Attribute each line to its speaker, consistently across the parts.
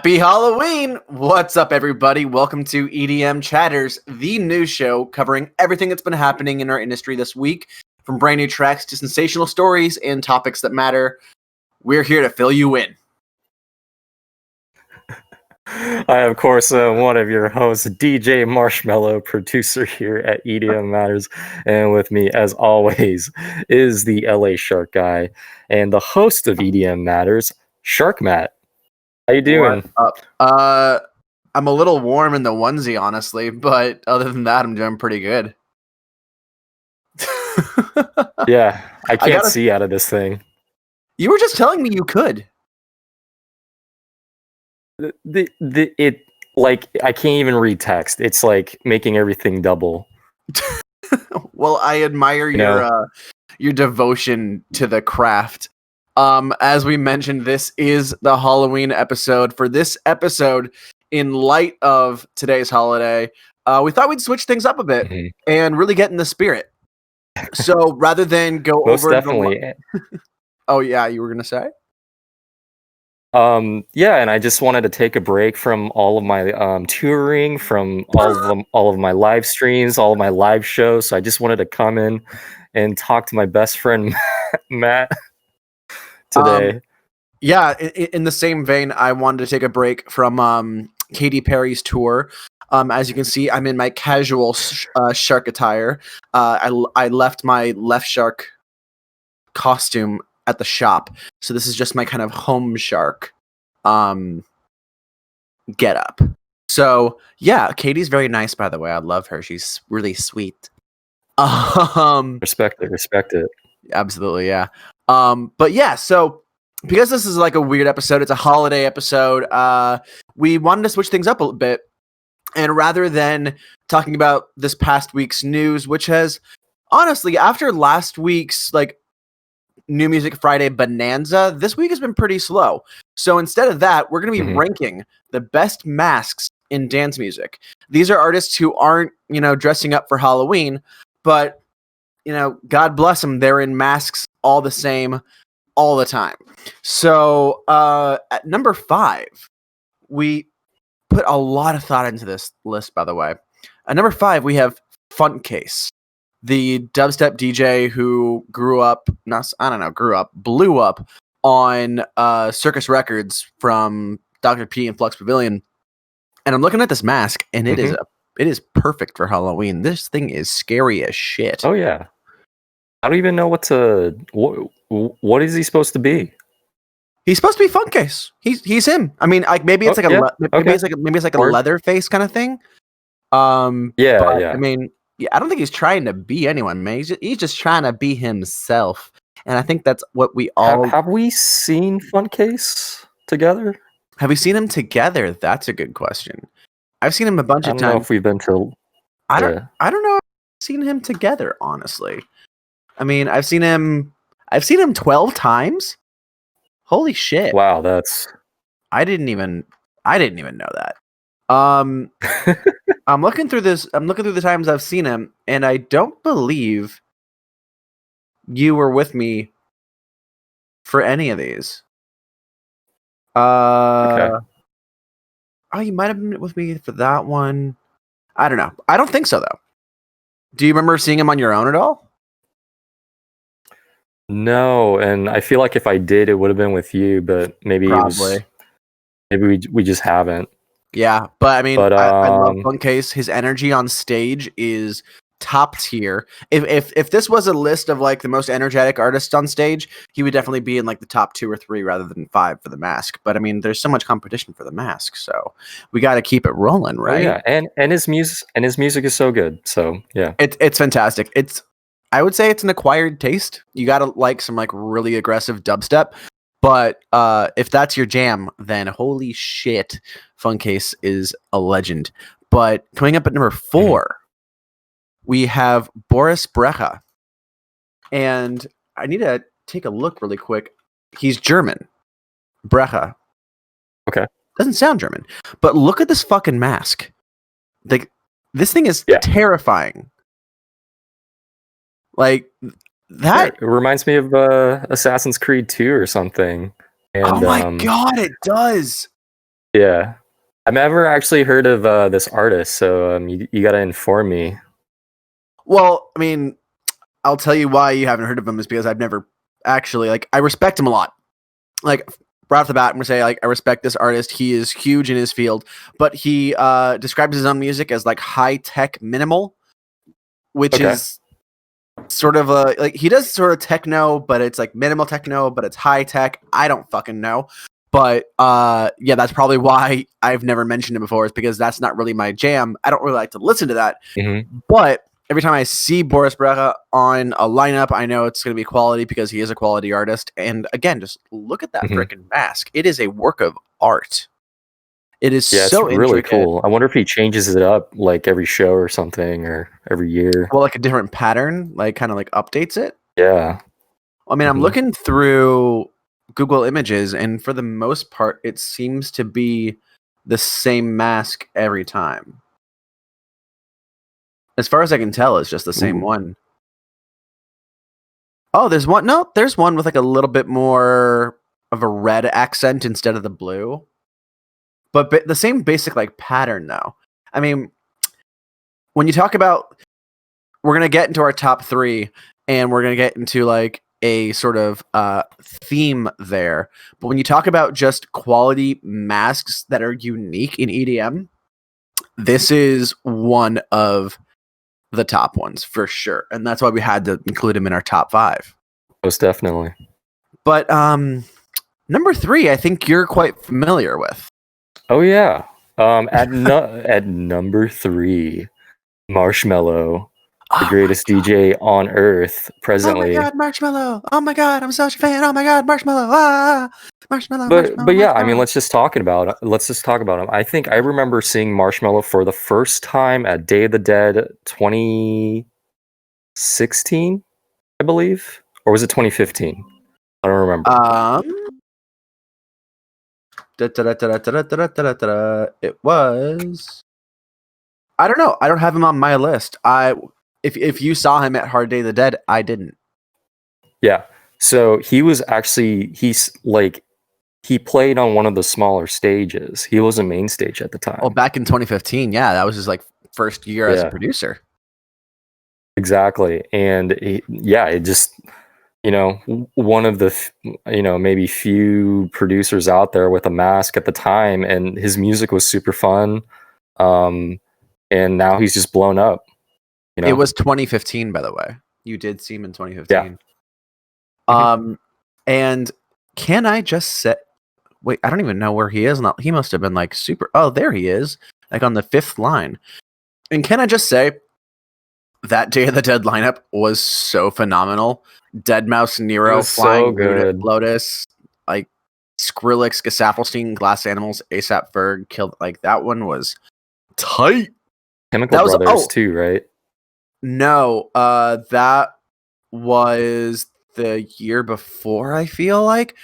Speaker 1: Happy Halloween! What's up, everybody? Welcome to EDM Chatters, the news show covering everything that's been happening in our industry this week, from brand new tracks to sensational stories and topics that matter. We're here to fill you in.
Speaker 2: I, of course, one of your hosts, DJ Marshmallow, producer here at EDM Matters. And with me, as always, is the LA Shark Guy and the host of EDM Matters, Shark Matt. How you doing?
Speaker 1: What's up? I'm a little warm in the onesie, honestly, but other than that, I'm doing pretty good.
Speaker 2: Yeah, I can't see out of this thing.
Speaker 1: You were just telling me you could.
Speaker 2: I can't even read text. It's like making everything double.
Speaker 1: Well, I admire your devotion to the craft. As we mentioned, this is the Halloween episode. For this episode, in light of today's holiday, we thought we'd switch things up a bit and really get in the spirit. So rather than go
Speaker 2: Most
Speaker 1: over
Speaker 2: definitely.
Speaker 1: Oh yeah, you were gonna say?
Speaker 2: Yeah, and I just wanted to take a break from all of my touring, from all of my live streams, all of my live shows. So I just wanted to come in and talk to my best friend Matt today.
Speaker 1: In the same vein, I wanted to take a break from Katy Perry's tour. As you can see, I'm in my casual shark attire. I left my left shark costume at the shop, so this is just my kind of home shark get up. So yeah, Katie's very nice, by the way. I love her. She's really sweet.
Speaker 2: Respect it.
Speaker 1: Absolutely, yeah. But yeah, so because this is like a weird episode, it's a holiday episode, we wanted to switch things up a bit, and rather than talking about this past week's news, which has honestly, after last week's like New Music Friday bonanza, this week has been pretty slow. So instead of that, we're going to be ranking the best masks in dance music. These are artists who aren't, dressing up for Halloween, but, God bless them, they're in masks all the same, all the time. So at number 5, we put a lot of thought into this list, by the way. At number 5, we have Funkcase, the dubstep DJ who blew up on Circus Records from Dr. P and Flux Pavilion. And I'm looking at this mask, and it is perfect for Halloween. This thing is scary as shit.
Speaker 2: Oh yeah, I don't even know what is he supposed to be?
Speaker 1: He's supposed to be Funkcase. He's him. I mean, maybe it's it's like a leather face kind of thing.
Speaker 2: Yeah.
Speaker 1: I mean, I don't think he's trying to be anyone, man. He's just trying to be himself, and I think that's what we all
Speaker 2: have. We seen Funkcase together?
Speaker 1: Have we seen him together? That's a good question. I've seen him a bunch of times.
Speaker 2: I don't know if we've been to.
Speaker 1: I don't know. If I've seen him together, honestly. I mean, I've seen him 12 times. Holy shit!
Speaker 2: Wow,
Speaker 1: I didn't even know that. I'm looking through the times I've seen him, and I don't believe you were with me for any of these.
Speaker 2: Okay.
Speaker 1: Oh, you might have been with me for that one. I don't know. I don't think so, though. Do you remember seeing him on your own at all?
Speaker 2: No, and I feel like if I did, it would have been with you, but maybe we just haven't.
Speaker 1: Yeah, but I mean, I love Funkcase. His energy on stage is top tier. If this was a list of like the most energetic artists on stage, he would definitely be in like the top 2 or 3 rather than 5 for the mask. But I mean, there's so much competition for the mask, so we got to keep it rolling, right?
Speaker 2: Oh, yeah, and his music is so good. So yeah,
Speaker 1: it's fantastic. I would say it's an acquired taste. You got to like some like really aggressive dubstep. But if that's your jam, then holy shit, Funkcase is a legend. But coming up at number 4, we have Boris Brecha. And I need to take a look really quick. He's German. Brecha.
Speaker 2: Okay.
Speaker 1: Doesn't sound German. But look at this fucking mask. Like, this thing is terrifying. Like, that
Speaker 2: it reminds me of Assassin's Creed 2 or something. And,
Speaker 1: oh my god, it does.
Speaker 2: Yeah. I've never actually heard of this artist, so you got to inform me.
Speaker 1: Well, I mean, I'll tell you why you haven't heard of him is because I've never actually I respect him a lot. Like right off the bat, I'm gonna say I respect this artist. He is huge in his field, but he describes his own music as high tech minimal, which is sort of he does sort of techno, but it's minimal techno, but it's high tech. I don't fucking know. But yeah, that's probably why I've never mentioned it before, is because that's not really my jam. I don't really like to listen to that.
Speaker 2: Mm-hmm.
Speaker 1: But every time I see Boris Brejcha on a lineup, I know it's going to be quality because he is a quality artist. And again, just look at that freaking mask. It is a work of art. It is so
Speaker 2: it's really
Speaker 1: intricate.
Speaker 2: cool. I wonder if he changes it up every show or something, or every year.
Speaker 1: Well, a different pattern, kind of updates it.
Speaker 2: Yeah.
Speaker 1: I mean, I'm looking through Google Images, and for the most part, it seems to be the same mask every time. As far as I can tell, it's just the same one. Oh, there's one. No, there's one with a little bit more of a red accent instead of the blue. But the same basic pattern, though. I mean, when you talk about, we're gonna get into our top 3, and we're gonna get into a sort of theme there. But when you talk about just quality masks that are unique in EDM, this is one of the top ones for sure, and that's why we had to include him in our top 5.
Speaker 2: Most definitely.
Speaker 1: But number 3, I think you're quite familiar with.
Speaker 2: Oh yeah. At number 3, Marshmello, the greatest DJ on earth presently.
Speaker 1: Oh my god, Marshmello! Oh my god, I'm such a fan! Oh my god, Marshmello! Ah, Marshmello!
Speaker 2: But yeah, I mean, let's just talk about him. I think I remember seeing Marshmello for the first time at Day of the Dead 2016, I believe, or was it 2015? I don't remember.
Speaker 1: It was. I don't know. I don't have him on my list. If you saw him at Hard Day of the Dead, I didn't.
Speaker 2: Yeah. So he played on one of the smaller stages. He was a main stage at the time.
Speaker 1: Oh, back in 2015. Yeah, that was his first year as a producer.
Speaker 2: Exactly. And it just, one of the, maybe few producers out there with a mask at the time, and his music was super fun. And now he's just blown up.
Speaker 1: It was 2015, by the way. You did see him in 2015.
Speaker 2: Yeah.
Speaker 1: And can I just say, wait, I don't even know where he is now. He must have been super. Oh, there he is, on the 5th line. And can I just say, that Day of the Dead lineup was so phenomenal. Deadmau5, Nero, Flying Lotus, Skrillex, Gesaffelstein, Glass Animals, ASAP Ferg, killed. That one was tight.
Speaker 2: Chemical Brothers too, right?
Speaker 1: No, that was the year before. I feel like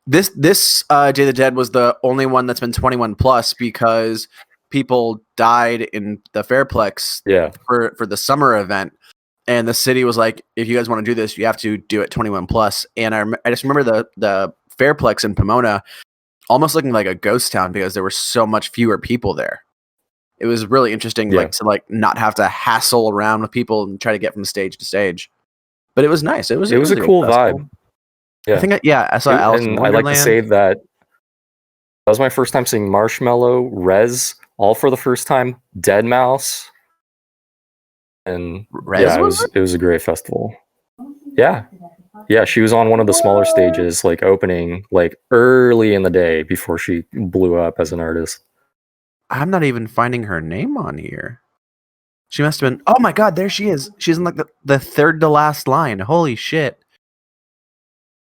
Speaker 1: this Day of the Dead was the only one that's been 21 plus because people died in the Fairplex for the summer event, and the city was like, if you guys want to do this, you have to do it 21 plus. And I just remember the Fairplex in Pomona almost looking like a ghost town because there were so much fewer people there. It was really interesting, to not have to hassle around with people and try to get from stage to stage. But it was nice. It was
Speaker 2: a cool vibe.
Speaker 1: Yeah, I think I saw Alice in Wonderland.
Speaker 2: I'd like to say that was my first time seeing Marshmello, Rez, all for the first time, Deadmau5, and
Speaker 1: Rez
Speaker 2: it was a great festival. Yeah, she was on one of the smaller stages, opening early in the day before she blew up as an artist.
Speaker 1: I'm not even finding her name on here. She must have been. Oh my god, there she is. She's in the third to last line. Holy shit.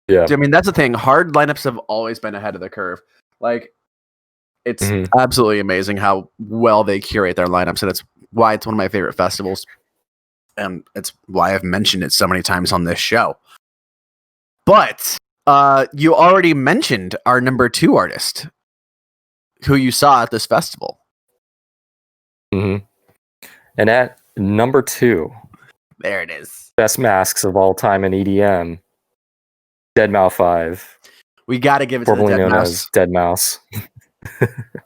Speaker 2: Yeah.
Speaker 1: I mean, that's the thing. Hard lineups have always been ahead of the curve. It's absolutely amazing how well they curate their lineups, and it's why it's one of my favorite festivals. And it's why I've mentioned it so many times on this show. But you already mentioned our number 2 artist, who you saw at this festival.
Speaker 2: And at number 2,
Speaker 1: there it is.
Speaker 2: Best masks of all time in EDM, Deadmau5.
Speaker 1: We got to give it to the
Speaker 2: Deadmau5.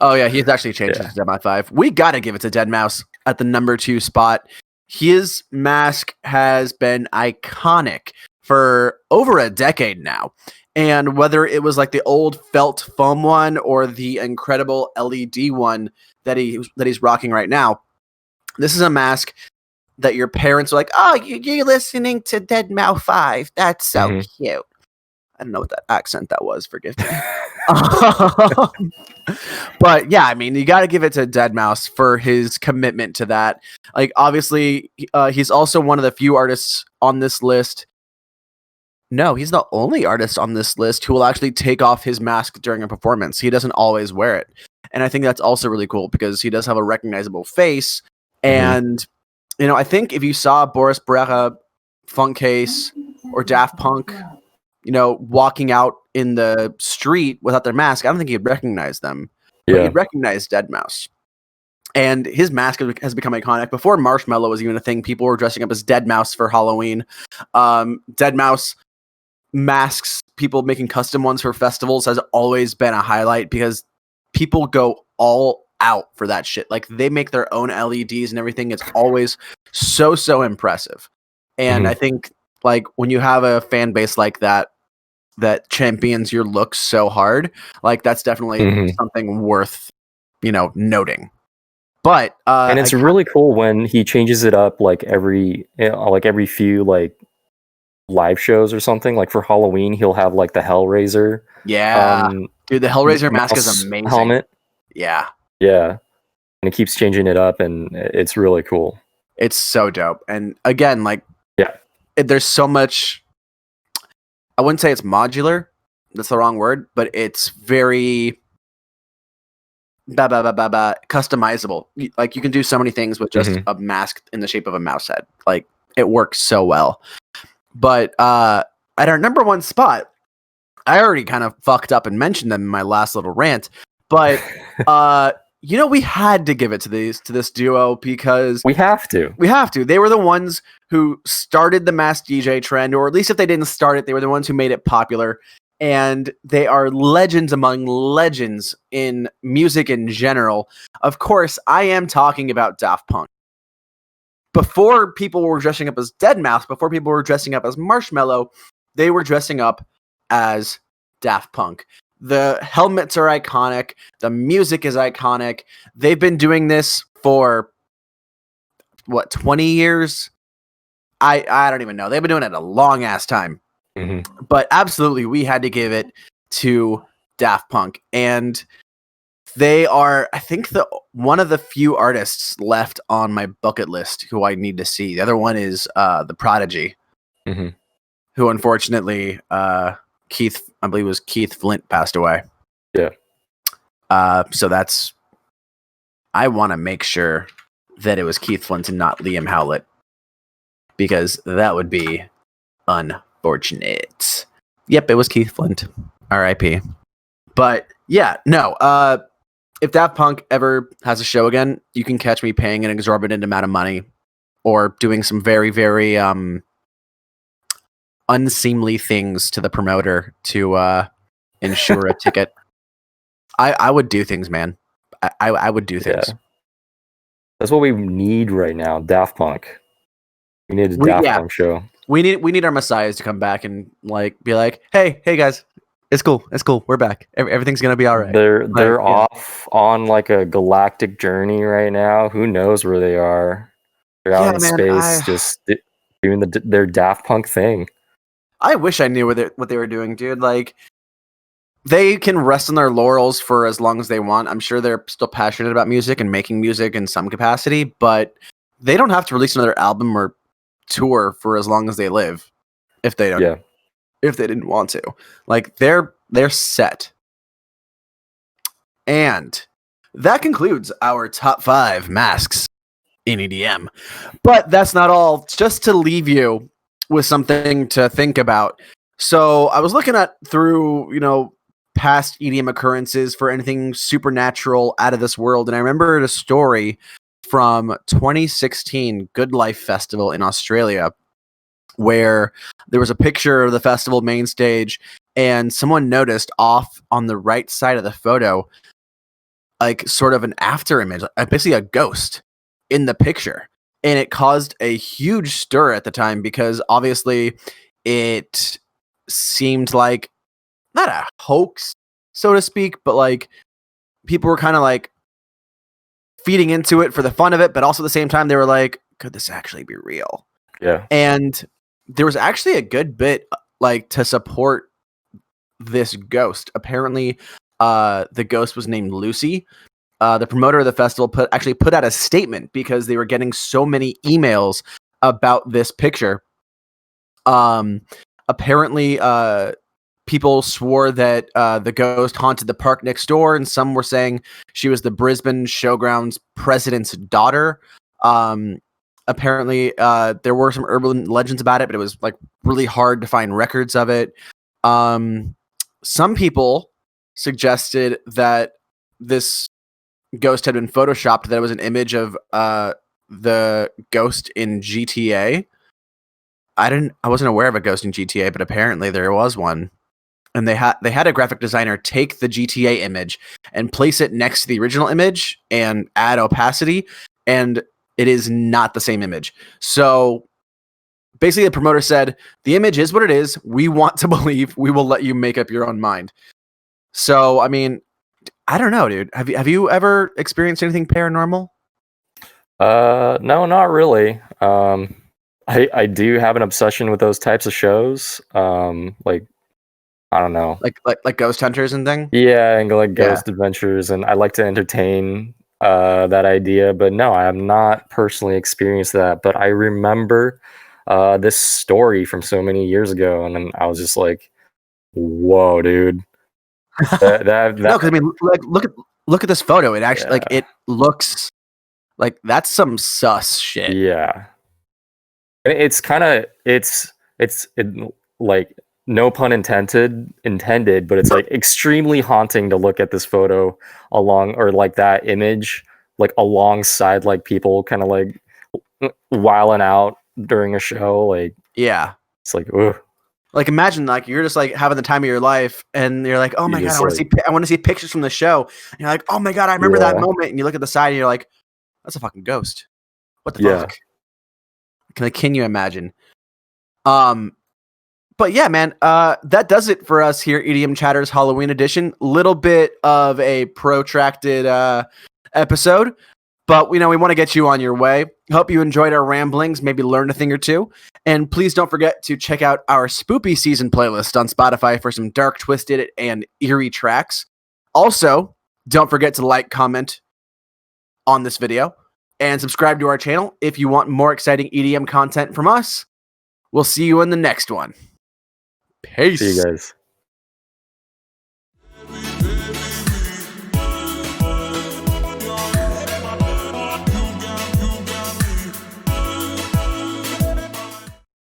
Speaker 1: Oh yeah, he's actually changed it to Dead 5. We gotta give it to Deadmau5 at the number 2 spot. His mask has been iconic for over a decade now. And whether it was like the old felt foam one or the incredible LED one that he's rocking right now, this is a mask that your parents are like, oh, you're listening to Deadmau5 5. That's so cute. I don't know what that accent that was. Forgive me. But yeah, I mean, you got to give it to Deadmau5 for his commitment to that. Like, obviously, he's also one of the few artists on this list. No, he's the only artist on this list who will actually take off his mask during a performance. He doesn't always wear it. And I think that's also really cool because he does have a recognizable face. And, you know, I think if you saw Boris Brejcha, Funkcase, or Daft Punk, you know, walking out in the street without their mask, I don't think he'd recognize them. But he'd recognize Deadmau5. And his mask has become iconic. Before Marshmello was even a thing, people were dressing up as Deadmau5 for Halloween. Deadmau5 masks, people making custom ones for festivals, has always been a highlight because people go all out for that shit. Like, they make their own LEDs and everything. It's always so impressive. And I think, like, when you have a fan base like that champions your looks so hard, like, that's definitely something worth, you know, noting. But
Speaker 2: and it's really cool when he changes it up like every few like live shows or something. Like for Halloween, he'll have like the Hellraiser.
Speaker 1: Yeah, dude, the Hellraiser mask is amazing.
Speaker 2: Helmet.
Speaker 1: Yeah,
Speaker 2: and it keeps changing it up, and it's really cool.
Speaker 1: It's so dope. And again, like, there's so much. I wouldn't say it's modular. That's the wrong word, but it's very customizable. Like, you can do so many things with just a mask in the shape of a mouse head. Like, it works so well. But at our number 1 spot, I already kind of fucked up and mentioned them in my last little rant. But you know, we had to give it to this duo because
Speaker 2: we have to.
Speaker 1: They were the ones who started the mass DJ trend, or at least if they didn't start it, they were the ones who made it popular. And they are legends among legends in music in general. Of course, I am talking about Daft Punk. Before people were dressing up as Deadmau5, before people were dressing up as Marshmello, they were dressing up as Daft Punk. The helmets are iconic. The music is iconic. They've been doing this for, 20 years? I don't even know. They've been doing it a long-ass time. But absolutely, we had to give it to Daft Punk. And they are, I think, one of the few artists left on my bucket list who I need to see. The other one is The Prodigy, who unfortunately, I believe it was Keith Flint, passed away. So that's, I want to make sure that it was Keith Flint and not Liam Howlett, because that would be unfortunate. Yep, it was Keith Flint. R.I.P. But yeah, no. If Daft Punk ever has a show again, you can catch me paying an exorbitant amount of money or doing some very, very unseemly things to the promoter to ensure a ticket. I would do things, man. I would do things.
Speaker 2: That's what we need right now, Daft Punk. We need a Daft Punk show.
Speaker 1: We need our messiahs to come back and like be like, hey guys, it's cool, we're back. Everything's gonna be all right.
Speaker 2: They're off on like a galactic journey right now. Who knows where they are? They're out in space, just doing their Daft Punk thing.
Speaker 1: I wish I knew what they were doing, dude. Like, they can rest on their laurels for as long as they want. I'm sure they're still passionate about music and making music in some capacity, but they don't have to release another album or tour for as long as they live if they don't. If they didn't want to. Like, they're set. And that concludes our top 5 masks in EDM. But that's not all. Just to leave you with something to think about. So I was looking through, past EDM occurrences for anything supernatural out of this world. And I remembered a story from 2016 Good Life Festival in Australia, where there was a picture of the festival main stage, and someone noticed off on the right side of the photo, like sort of an after image, basically a ghost in the picture. And it caused a huge stir at the time because obviously it seemed like not a hoax, so to speak, but like people were kind of like feeding into it for the fun of it, but also at the same time they were like, could this actually be real?
Speaker 2: Yeah.
Speaker 1: And there was actually a good bit like to support this ghost. Apparently, the ghost was named Lucy. The promoter of the festival put out a statement because they were getting so many emails about this picture. Apparently, people swore that the ghost haunted the park next door, and some were saying she was the Brisbane Showgrounds president's daughter. Apparently, there were some urban legends about it, but it was like really hard to find records of it. Some people suggested that this ghost had been photoshopped, that it was an image of the ghost in GTA. I wasn't aware of a ghost in GTA, but apparently there was one. And they had a graphic designer take the GTA image and place it next to the original image and add opacity, and it is not the same image. So basically the promoter said, the image is what it is. We want to believe. We will let you make up your own mind. So, I mean, I don't know, dude. Have you ever experienced anything paranormal?
Speaker 2: No, not really. I do have an obsession with those types of shows. Like, I don't know.
Speaker 1: Like ghost hunters and thing?
Speaker 2: Yeah, and like ghost adventures, and I like to entertain that idea, but no, I have not personally experienced that. But I remember this story from so many years ago, and then I was just like, "Whoa, dude!"
Speaker 1: No, because I mean, like, look at this photo. It actually like it looks like that's some sus shit.
Speaker 2: Yeah, it's kind of it's like, no pun intended, but it's like extremely haunting to look at this photo along, or like that image, like alongside like people kind of like wilding out during a show. Like,
Speaker 1: yeah,
Speaker 2: it's like, ugh.
Speaker 1: Like imagine like you're just like having the time of your life, and you're like, oh my god, I want to see pictures from the show. And you're like, oh my god, I remember that moment. And you look at the side, and you're like, that's a fucking ghost. What the fuck? Can you imagine? But yeah, man, that does it for us here, EDM Chatters Halloween edition. Little bit of a protracted episode, but we want to get you on your way. Hope you enjoyed our ramblings, maybe learned a thing or two. And please don't forget to check out our Spoopy Season playlist on Spotify for some dark, twisted, and eerie tracks. Also, don't forget to like, comment on this video, and subscribe to our channel if you want more exciting EDM content from us. We'll see you in the next one. Peace.
Speaker 2: See you guys.